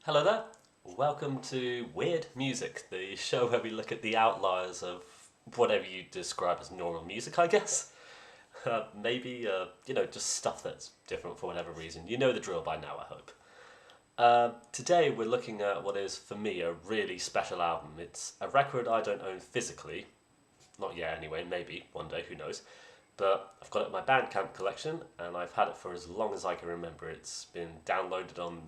Hello there. Welcome to Weird Music, the show where we look at the outliers of whatever you describe as normal music, I guess. Maybe, just stuff that's different for whatever reason. You know the drill by now, I hope. Today we're looking at what is, for me, a really special album. It's a record I don't own physically. Not yet, anyway, maybe, one day, who knows. But I've got it in my Bandcamp collection, and I've had it for as long as I can remember. It's been downloaded on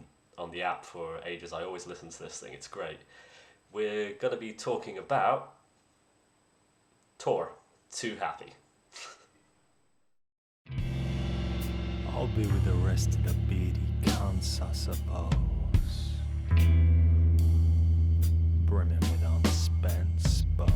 the app for ages. I always listen to this thing, it's great. We're going to be talking about Tour, Too Happy. I'll be with the rest of the beady cunts, I suppose. Brimming with unspent sperm.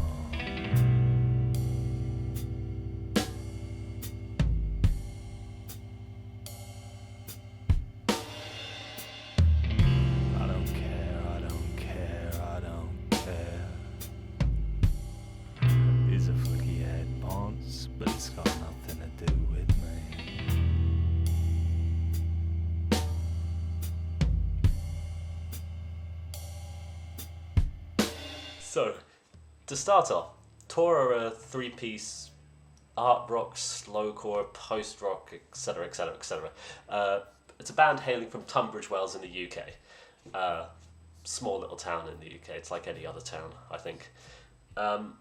I don't care, I don't care, I don't care. He's a flicky head ponce, but it's got nothing to do with me. So, to start off, Tour are a three-piece art rock, slowcore, post-rock, etc., etc., etc. It's a band hailing from Tunbridge Wells in the UK. Small little town in the UK. It's like any other town, I think. And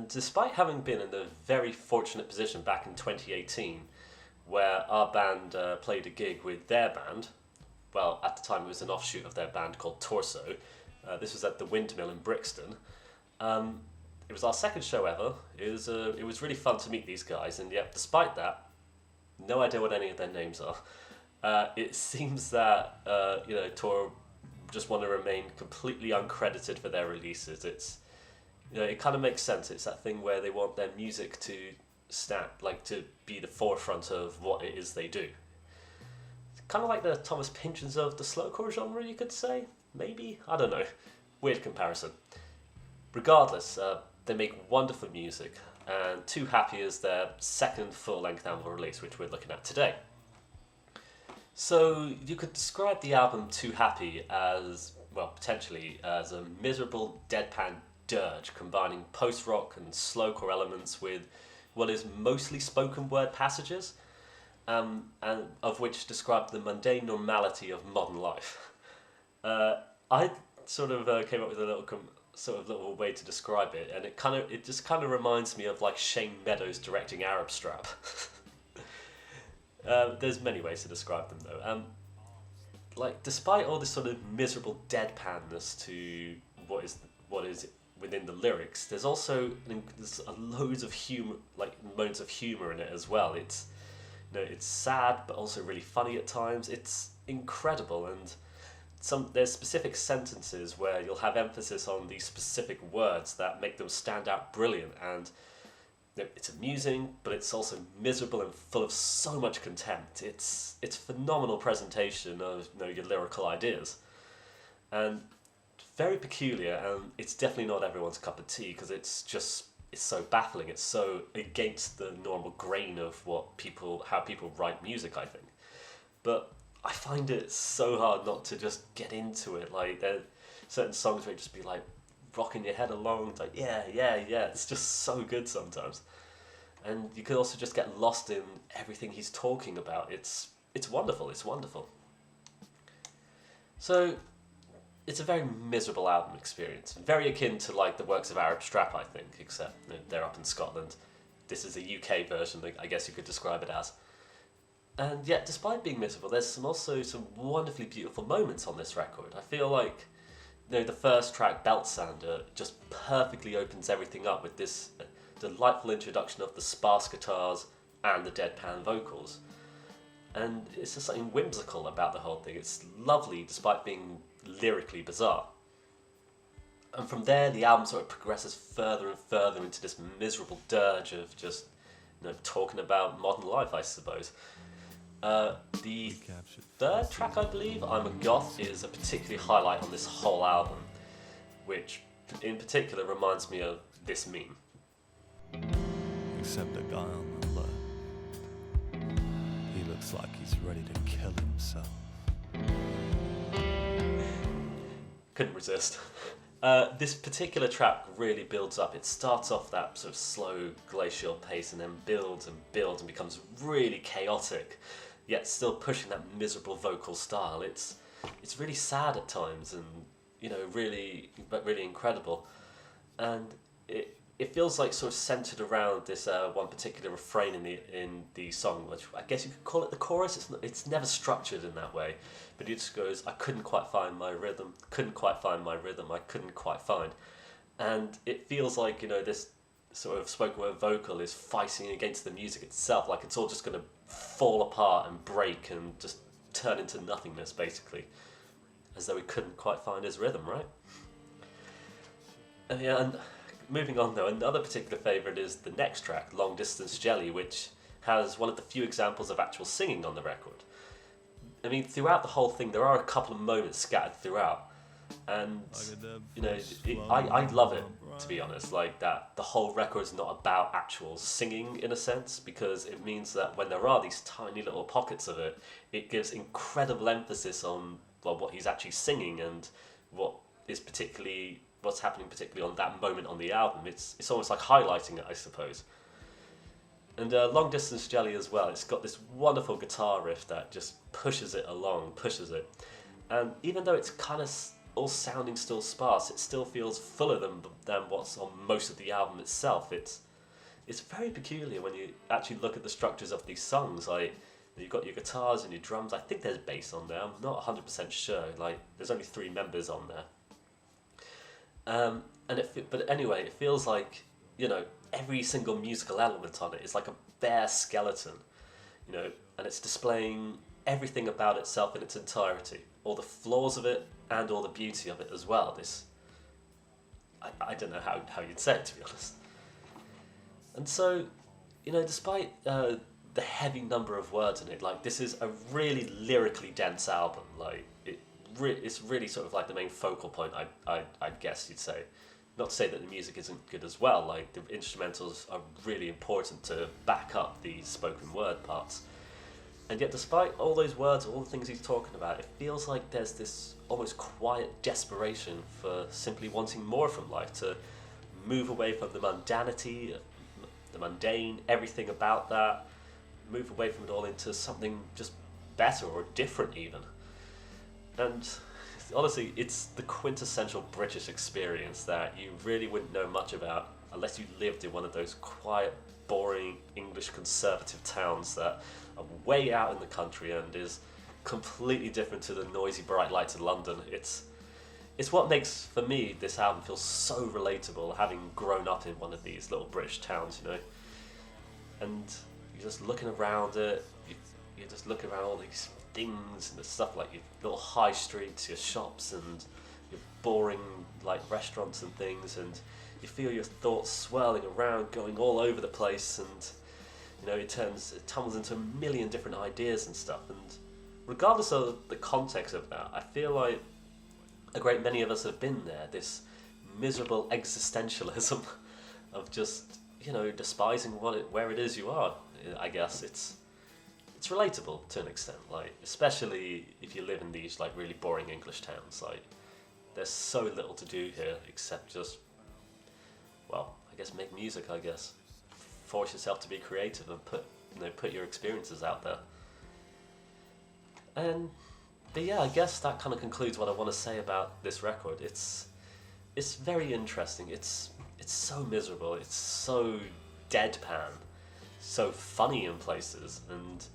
despite having been in the very fortunate position back in 2018, where our band played a gig with their band, well, at the time it was an offshoot of their band called Torso. This was at the Windmill in Brixton. It was our second show ever. It was really fun to meet these guys, and yet despite that, no idea what any of their names are. It seems that Tor just want to remain completely uncredited for their releases. It kind of makes sense. It's that thing where they want their music to to be the forefront of what it is they do. It's kind of like the Thomas Pynchons of the slowcore genre, you could say. Maybe? I don't know. Weird comparison. Regardless, they make wonderful music, and Too Happy is their second full-length album release, which we're looking at today. So, you could describe the album Too Happy as, well, potentially as a miserable deadpan dirge, combining post-rock and slowcore elements with what is mostly spoken word passages, and of which describe the mundane normality of modern life. I sort of came up with a little way to describe it, and it just kind of reminds me of like Shane Meadows directing Arab Strap. There's many ways to describe them though. Despite all this sort of miserable deadpanness to what is within the lyrics, there's also loads of humor, like moments of humor in it as well. It's sad but also really funny at times. It's incredible, and there's specific sentences where you'll have emphasis on these specific words that make them stand out brilliant, and it's amusing, but it's also miserable and full of so much contempt. It's phenomenal presentation of your lyrical ideas, and very peculiar, and it's definitely not everyone's cup of tea because it's so baffling. It's so against the normal grain of how people write music, I think. But I find it so hard not to just get into it. Like, there are certain songs where you just be like rocking your head along, like yeah. It's just so good sometimes, and you could also just get lost in everything he's talking about. It's wonderful. It's wonderful. So, it's a very miserable album experience, very akin to like the works of Arab Strap, I think, except they're up in Scotland. This is a UK version, I guess you could describe it as. And yet, despite being miserable, there's also some wonderfully beautiful moments on this record. I feel like, the first track, Belt Sander, just perfectly opens everything up with this delightful introduction of the sparse guitars and the deadpan vocals. And it's just something whimsical about the whole thing. It's lovely, despite being lyrically bizarre. And from there, the album sort of progresses further and further into this miserable dirge of just, talking about modern life, I suppose. The third track, I believe, I'm a Goth, is a particular highlight on this whole album, which in particular reminds me of this meme. Except the guy on the left. He looks like he's ready to kill himself. couldn't resist. This particular track really builds up. It starts off that sort of slow glacial pace and then builds and builds and becomes really chaotic, yet still pushing that miserable vocal style. It's really sad at times and, really incredible. And it feels like sort of centered around this one particular refrain in the song, which I guess you could call it the chorus. It's never structured in that way, but it just goes, I couldn't quite find my rhythm, couldn't quite find my rhythm, I couldn't quite find. And it feels like, this sort of spoken word vocal is fighting against the music itself, like it's all just going to fall apart and break and just turn into nothingness, basically, as though he couldn't quite find his rhythm, right? And moving on though, another particular favourite is the next track, Long Distance Jelly, which has one of the few examples of actual singing on the record. I mean, throughout the whole thing, there are a couple of moments scattered throughout, and I love it, to be honest. Like that, the whole record is not about actual singing in a sense, because it means that when there are these tiny little pockets of it, it gives incredible emphasis on what he's actually singing and what's happening particularly on that moment on the album. It's almost like highlighting it, I suppose. And Long Distance Jelly as well, it's got this wonderful guitar riff that just pushes it. And even though it's kind of all sounding still sparse, it still feels fuller than what's on most of the album itself. It's very peculiar when you actually look at the structures of these songs. Like, you've got your guitars and your drums. I think there's bass on there. I'm not 100% sure. Like, there's only 3 members on there. But anyway, it feels like, every single musical element on it is like a bare skeleton, and it's displaying everything about itself in its entirety, all the flaws of it and all the beauty of it as well. I don't know how you'd say it, to be honest. And so, despite the heavy number of words in it, like, this is a really lyrically dense album. Like, it's really sort of like the main focal point, I guess you'd say. Not to say that the music isn't good as well, like the instrumentals are really important to back up the spoken word parts. And yet despite all those words, all the things he's talking about, it feels like there's this almost quiet desperation for simply wanting more from life, to move away from the mundanity, the mundane, everything about that, move away from it all into something just better or different even. And honestly, it's the quintessential British experience that you really wouldn't know much about unless you lived in one of those quiet, boring English conservative towns that are way out in the country and is completely different to the noisy bright lights of London. It's what makes, for me, this album feel so relatable, having grown up in one of these little British towns, And you're just looking around it, you just look around all these things and the stuff like your little high streets, your shops and your boring like restaurants and things, and you feel your thoughts swirling around, going all over the place, and it tumbles into a million different ideas and stuff. And regardless of the context of that, I feel like a great many of us have been there, this miserable existentialism of just despising where it is you are. I guess it's relatable to an extent, like, especially if you live in these like really boring English towns. Like, there's so little to do here except just, I guess make music. I guess force yourself to be creative and put your experiences out there. But yeah, I guess that kind of concludes what I want to say about this record. It's very interesting. It's so miserable. It's so deadpan, so funny in places, and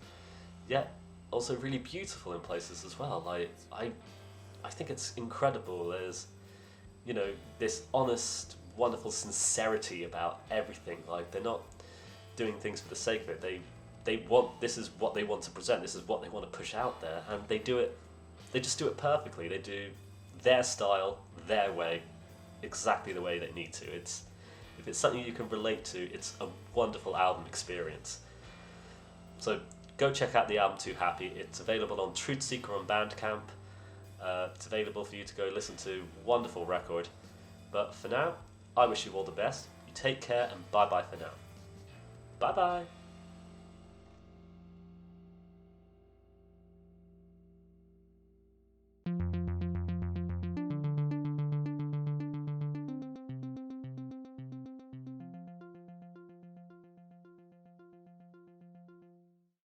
yet also really beautiful in places as well. Like, I think it's incredible. There's this honest, wonderful sincerity about everything. Like, they're not doing things for the sake of it. This is what they want to present, this is what they want to push out there, and they just do it perfectly. They do their style, their way, exactly the way they need to. If it's something you can relate to, it's a wonderful album experience. So go check out the album Too Happy. It's available on Truthseeker on Bandcamp. It's available for you to go listen to. Wonderful record. But for now, I wish you all the best. You take care, and bye-bye for now. Bye-bye.